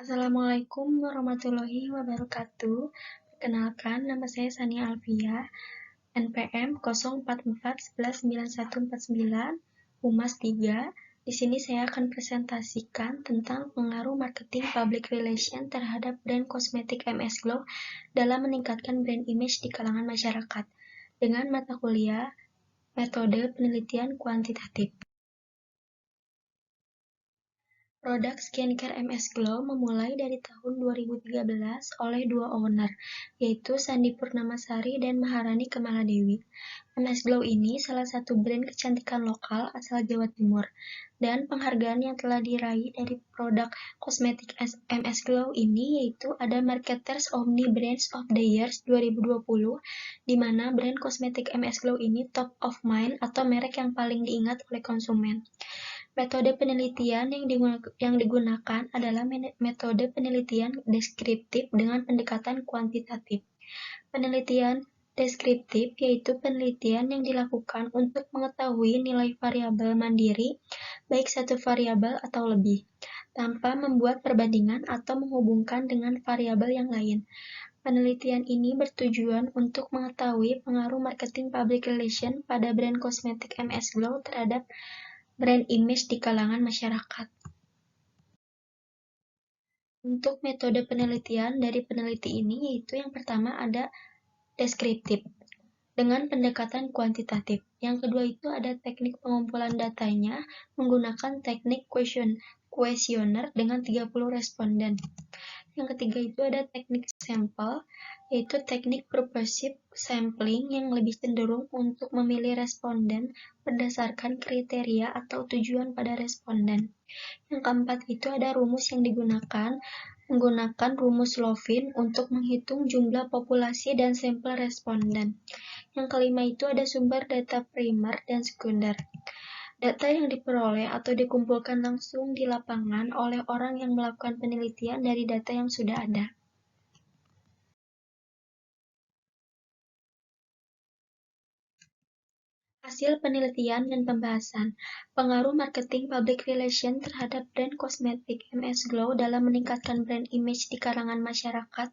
Assalamualaikum warahmatullahi wabarakatuh. Perkenalkan, nama saya Sania Alfia, NPM 0441199149, Humas 3. Di sini saya akan presentasikan tentang pengaruh marketing public relation terhadap brand kosmetik MS Glow dalam meningkatkan brand image di kalangan masyarakat dengan mata kuliah metode penelitian kuantitatif. Produk skincare MS Glow memulai dari tahun 2013 oleh dua owner, yaitu Sandi Purnamasari dan Maharani Kamaladewi. MS Glow ini salah satu brand kecantikan lokal asal Jawa Timur, dan penghargaan yang telah diraih dari produk kosmetik MS Glow ini yaitu ada Marketers Omni Brands of the Year 2020, di mana brand kosmetik MS Glow ini top of mind atau merek yang paling diingat oleh konsumen. Metode penelitian yang digunakan adalah metode penelitian deskriptif dengan pendekatan kuantitatif. Penelitian deskriptif yaitu penelitian yang dilakukan untuk mengetahui nilai variabel mandiri, baik satu variabel atau lebih, tanpa membuat perbandingan atau menghubungkan dengan variabel yang lain. Penelitian ini bertujuan untuk mengetahui pengaruh marketing public relation pada brand kosmetik MS Glow terhadap brand image di kalangan masyarakat. Untuk metode penelitian dari peneliti ini yaitu yang pertama ada deskriptif dengan pendekatan kuantitatif. Yang kedua itu ada teknik pengumpulan datanya menggunakan teknik kuesioner dengan 30 responden. Yang ketiga itu ada teknik sampel, yaitu teknik purposive sampling yang lebih cenderung untuk memilih responden berdasarkan kriteria atau tujuan pada responden. Yang keempat itu ada rumus yang digunakan, menggunakan rumus Lovin untuk menghitung jumlah populasi dan sampel responden. Yang kelima itu ada sumber data primer dan sekunder. Data yang diperoleh atau dikumpulkan langsung di lapangan oleh orang yang melakukan penelitian dari data yang sudah ada. Hasil penelitian dan pembahasan, pengaruh marketing public relation terhadap brand kosmetik MS Glow dalam meningkatkan brand image di kalangan masyarakat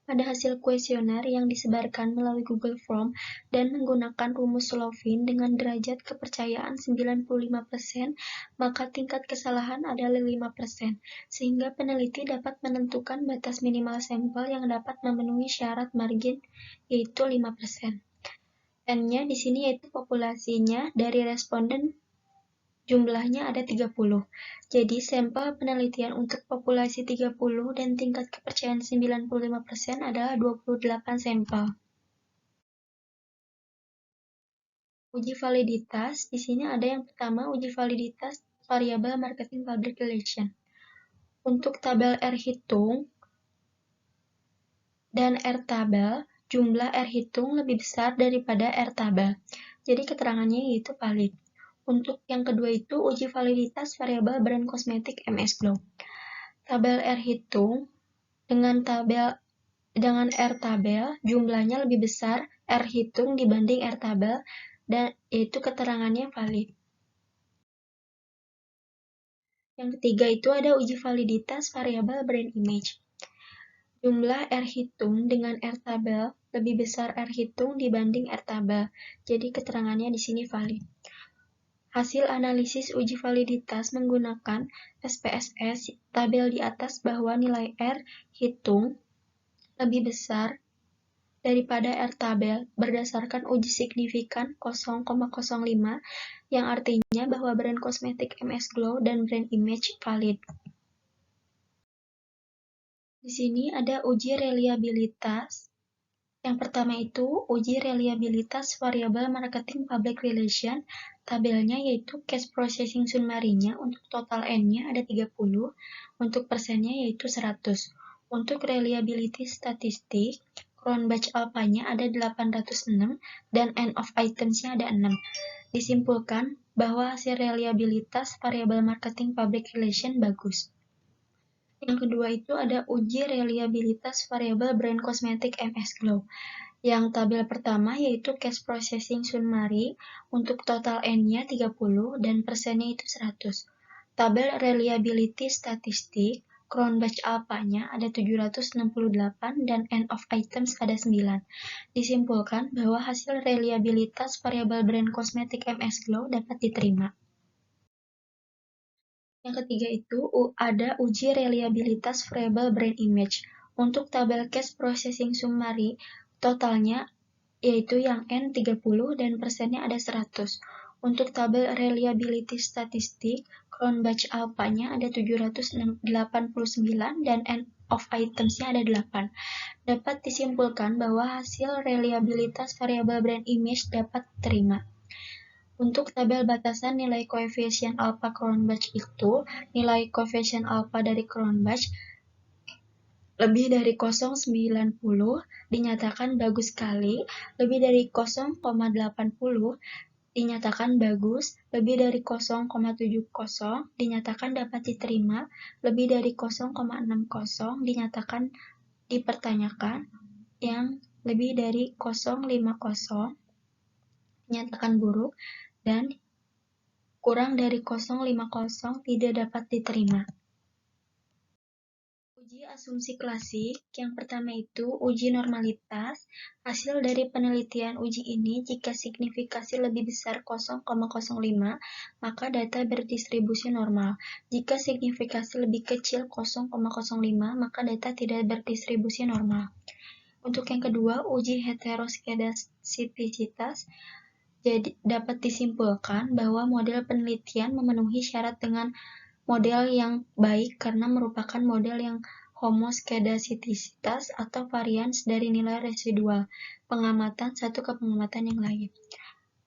pada hasil kuesioner yang disebarkan melalui Google Form dan menggunakan rumus Lovin dengan derajat kepercayaan 95%, maka tingkat kesalahan adalah 5%, sehingga peneliti dapat menentukan batas minimal sampel yang dapat memenuhi syarat margin, yaitu 5%. N-nya di sini yaitu populasinya dari responden jumlahnya ada 30. Jadi sampel penelitian untuk populasi 30 dan tingkat kepercayaan 95% adalah 28 sampel. Uji validitas, di sini ada yang pertama uji validitas variabel marketing public relation. Untuk tabel R hitung dan R tabel, jumlah R hitung lebih besar daripada R tabel. Jadi keterangannya yaitu valid. Untuk yang kedua itu uji validitas variabel brand kosmetik MS Glow. Tabel R hitung dengan R tabel jumlahnya lebih besar R hitung dibanding R tabel dan itu keterangannya valid. Yang ketiga itu ada uji validitas variabel brand image. Jumlah R hitung dengan R tabel lebih besar R hitung dibanding R tabel. Jadi keterangannya di sini valid. Hasil analisis uji validitas menggunakan SPSS, tabel di atas bahwa nilai R hitung lebih besar daripada R tabel berdasarkan uji signifikan 0,05 yang artinya bahwa brand kosmetik MS Glow dan brand image valid. Di sini ada uji reliabilitas. Yang pertama itu uji reliabilitas variabel marketing public relation. Tabelnya yaitu cash processing summary-nya untuk total N-nya ada 30, untuk persennya yaitu 100. Untuk reliability statistik, crown batch alpha-nya ada 806 dan end of items-nya ada 6. Disimpulkan bahwa hasil reliabilitas variabel marketing public relation bagus. Yang kedua itu ada uji reliabilitas variabel brand kosmetik MS Glow. Yang tabel pertama yaitu cash processing summary untuk total N-nya 30 dan persennya itu 100. Tabel reliability statistik Cronbach alpha-nya ada 768 dan N of items ada 9. Disimpulkan bahwa hasil reliabilitas variabel brand kosmetik MS Glow dapat diterima. Yang ketiga itu ada uji reliabilitas variabel brand image. Untuk tabel case processing summary, totalnya yaitu yang N 30 dan persennya ada 100. Untuk tabel reliability statistik, Cronbach alpha-nya ada 789 dan N of items-nya ada 8. Dapat disimpulkan bahwa hasil reliabilitas variabel brand image dapat diterima. Untuk tabel batasan nilai koefisien alpha Cronbach itu, nilai koefisien alpha dari Cronbach lebih dari 0,90 dinyatakan bagus sekali, lebih dari 0,80 dinyatakan bagus, lebih dari 0,70 dinyatakan dapat diterima, lebih dari 0,60 dinyatakan dipertanyakan, yang lebih dari 0,50 dinyatakan buruk, dan kurang dari 0,50 tidak dapat diterima. Uji asumsi klasik, yang pertama itu uji normalitas. Hasil dari penelitian uji ini jika signifikasi lebih besar 0,05, maka data berdistribusi normal. Jika signifikasi lebih kecil 0,05, maka data tidak berdistribusi normal. Untuk yang kedua, uji heteroskedastisitas. Jadi dapat disimpulkan bahwa model penelitian memenuhi syarat dengan model yang baik karena merupakan model yang homoskedastisitas atau varians dari nilai residual pengamatan satu ke pengamatan yang lain.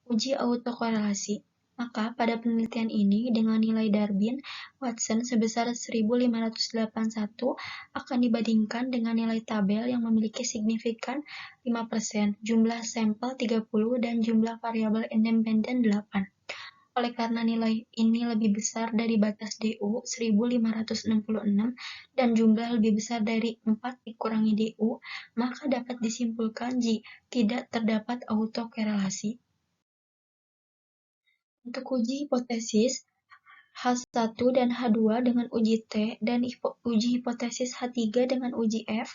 Uji autokorelasi. Maka pada penelitian ini dengan nilai Darwin-Watson sebesar 1581 akan dibandingkan dengan nilai tabel yang memiliki signifikan 5%, jumlah sampel 30 dan jumlah variabel independen 8. Oleh karena nilai ini lebih besar dari batas DU 1566 dan jumlah lebih besar dari 4 dikurangi DU, maka dapat disimpulkan tidak terdapat autokorelasi. Untuk uji hipotesis H1 dan H2 dengan uji T dan uji hipotesis H3 dengan uji F.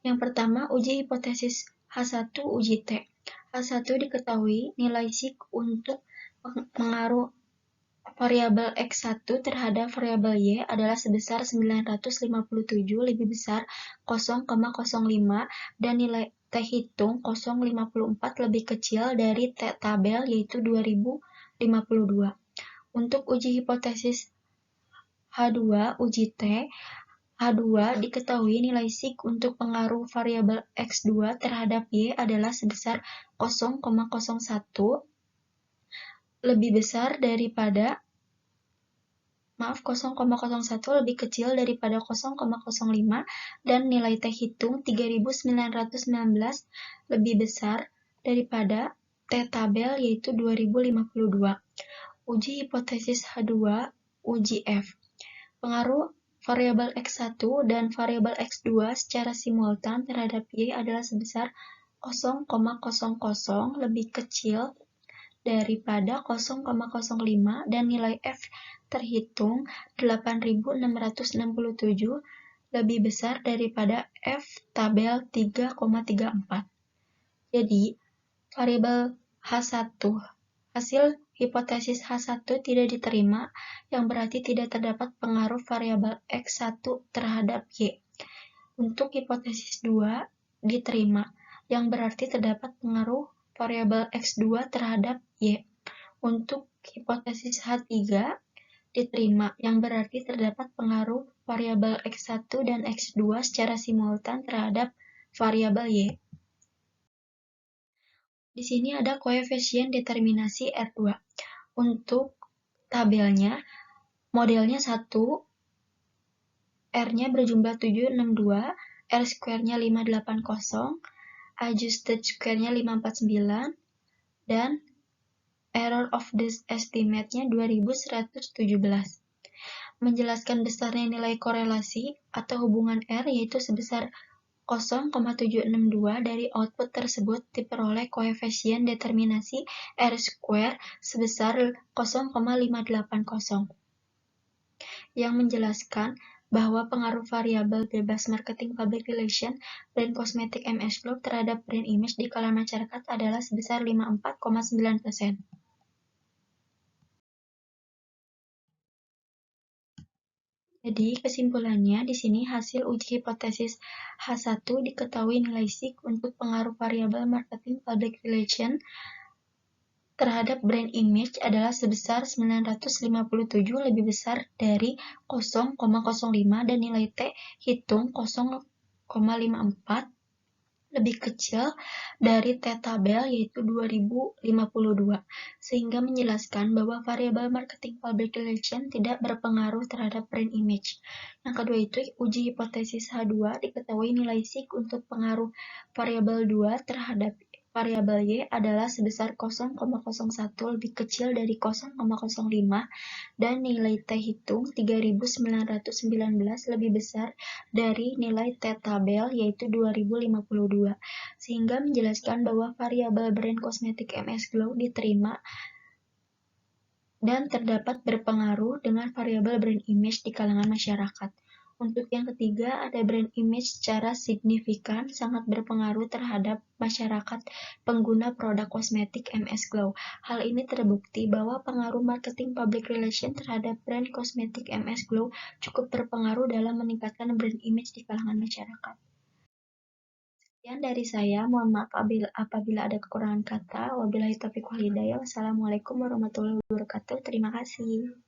Yang pertama, uji hipotesis H1 uji T. H1 diketahui nilai SIK untuk pengaruh variabel X1 terhadap variabel Y adalah sebesar 957 lebih besar 0,05 dan nilai T hitung 0,54 lebih kecil dari T tabel yaitu 2052. Untuk uji hipotesis H2 uji T, H2 diketahui nilai SIK untuk pengaruh variabel X2 terhadap Y adalah sebesar 0,01 lebih besar daripada 0,01 lebih kecil daripada 0,05 dan nilai T hitung 3919 lebih besar daripada T tabel yaitu 2052. Uji hipotesis H2 uji F. Pengaruh variabel X1 dan variabel X2 secara simultan terhadap Y adalah sebesar 0,00 lebih kecil daripada 0,05 dan nilai F terhitung 8667 lebih besar daripada F tabel 3,34. Jadi, variabel H1 hasil hipotesis H1 tidak diterima, yang berarti tidak terdapat pengaruh variabel X1 terhadap Y. Untuk hipotesis 2 diterima, yang berarti terdapat pengaruh variabel X2 terhadap Y. Untuk hipotesis H3 diterima, yang berarti terdapat pengaruh variabel X1 dan X2 secara simultan terhadap variabel Y. Di sini ada koefisien determinasi R2. Untuk tabelnya, modelnya 1, R-nya berjumlah 762, R-square-nya 580, adjusted square-nya 549, dan error of this estimate-nya 2117. Menjelaskan besarnya nilai korelasi atau hubungan R yaitu sebesar 0,762 dari output tersebut diperoleh koefisien determinasi R-square sebesar 0,580. Yang menjelaskan bahwa pengaruh variabel bebas marketing public relation brand kosmetik MS Glow terhadap brand image di kalangan masyarakat adalah sebesar 54,9%. Jadi, kesimpulannya di sini hasil uji hipotesis H1 diketahui nilai SIG untuk pengaruh variabel marketing public relation terhadap brand image adalah sebesar 957 lebih besar dari 0,05 dan nilai T hitung 0,54 lebih kecil dari T tabel yaitu 2052, sehingga menjelaskan bahwa variabel marketing public relation tidak berpengaruh terhadap brand image. Yang kedua itu, uji hipotesis H2 diketahui nilai SIG untuk pengaruh variabel 2 terhadap variabel Y adalah sebesar 0,01 lebih kecil dari 0,05 dan nilai T hitung 3919 lebih besar dari nilai T tabel yaitu 2052, sehingga menjelaskan bahwa variabel brand kosmetik MS Glow diterima dan terdapat berpengaruh dengan variabel brand image di kalangan masyarakat. Untuk yang ketiga, ada brand image secara signifikan sangat berpengaruh terhadap masyarakat pengguna produk kosmetik MS Glow. Hal ini terbukti bahwa pengaruh marketing public relation terhadap brand kosmetik MS Glow cukup berpengaruh dalam meningkatkan brand image di kalangan masyarakat. Sekian dari saya, mohon maaf apabila ada kekurangan kata. Wabillahi taufiq wal hidayah. Wassalamualaikum warahmatullahi wabarakatuh. Terima kasih.